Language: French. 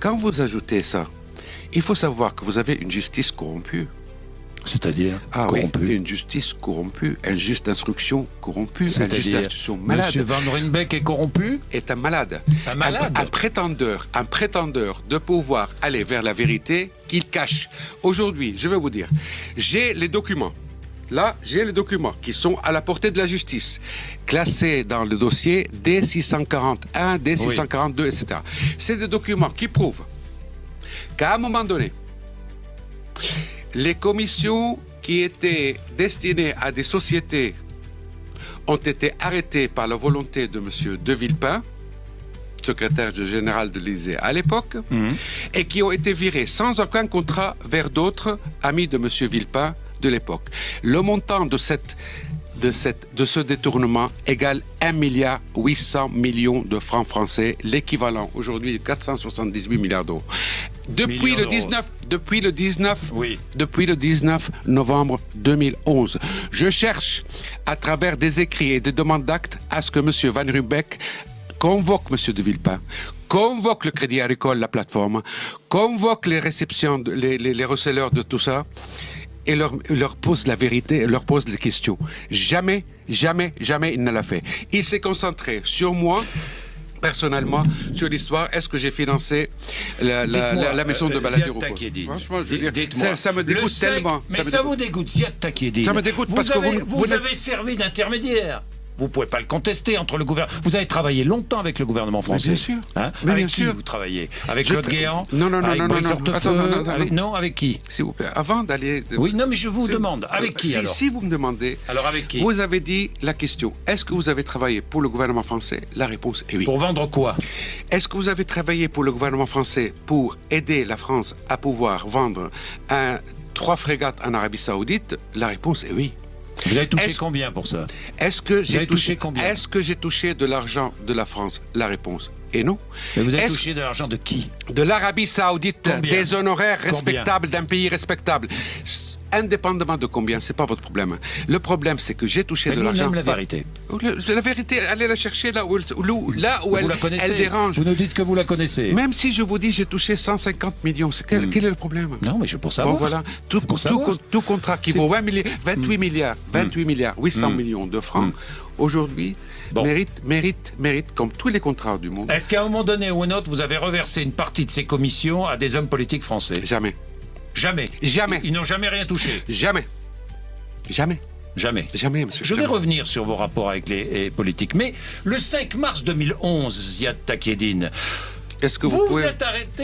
quand vous ajoutez ça, il faut savoir que vous avez une justice corrompue. C'est-à-dire corrompu. Oui, une justice corrompue, un juge d'instruction corrompu, un juge C'est-à-dire d'instruction malade. Monsieur Van Ruymbeck est corrompu? Est un malade. Un malade. Un prétendeur de pouvoir aller vers la vérité qu'il cache. Aujourd'hui, je vais vous dire, j'ai les documents. Là, j'ai les documents qui sont à la portée de la justice, classés dans le dossier D641, D642, etc. C'est des documents qui prouvent qu'à un moment donné, les commissions qui étaient destinées à des sociétés ont été arrêtées par la volonté de M. De Villepin, secrétaire général de l'Élysée à l'époque, et qui ont été virées sans aucun contrat vers d'autres amis de M. Villepin de l'époque. Le montant de ce détournement égale 1,8 milliard de francs français, l'équivalent aujourd'hui de 478 milliards d'euros. Depuis le 19 novembre 2011, je cherche à travers des écrits et des demandes d'actes à ce que M. Van Ruymbeck convoque M. De Villepin, convoque le Crédit Agricole, la plateforme, convoque les réceptions, les receleurs de tout ça, et leur pose la vérité, leur pose les questions. Jamais il ne l'a fait. Il s'est concentré sur moi, personnellement, sur l'histoire. Est-ce que j'ai financé la maison de balade du repos? Franchement, je veux dire, ça me dégoûte tellement. Mais ça vous dégoûte, Ziad Takieddine. Ça me dégoûte parce que vous avez servi d'intermédiaire. Vous ne pouvez pas le contester entre le gouvernement. Vous avez travaillé longtemps avec le gouvernement français. Mais bien sûr. Hein? Mais avec bien qui sûr. vous travaillez? Avec Claude Guéant? Non. Avec Brice Hortefeux? Non, avec qui? S'il vous plaît, avant d'aller... Oui, non, mais je vous demande. Avec qui alors? Si vous me demandez... Alors avec qui? Vous avez dit la question, est-ce que vous avez travaillé pour le gouvernement français? La réponse est oui. Pour vendre quoi? Est-ce que vous avez travaillé pour le gouvernement français pour aider la France à pouvoir vendre 3 frégates en Arabie Saoudite? La réponse est oui. Vous avez touché combien pour ça? Est-ce que j'ai touché combien? Est-ce que j'ai touché de l'argent de la France? La réponse est non. Mais vous avez touché de l'argent de qui? De l'Arabie Saoudite, combien? des honoraires respectables d'un pays respectable. Indépendamment de combien, c'est pas votre problème. Le problème, c'est que j'ai touché de l'argent. La vérité. La vérité, allez la chercher là où elle dérange. Vous nous dites que vous la connaissez. Même si je vous dis j'ai touché 150 millions, quel est le problème? Non, mais je pour savoir. Bon, voilà, tout contrat qui vaut 28 milliards, 800 millions de francs, aujourd'hui, mérite, comme tous les contrats du monde. Est-ce qu'à un moment donné ou un autre, vous avez reversé une partie de ces commissions à des hommes politiques français? Jamais. Jamais. Jamais. Ils n'ont jamais rien touché. Jamais. Jamais. Jamais. Jamais, monsieur. Je vais revenir sur vos rapports avec les politiques. Mais le 5 mars 2011, Ziad Takieddine, est-ce que vous êtes arrêté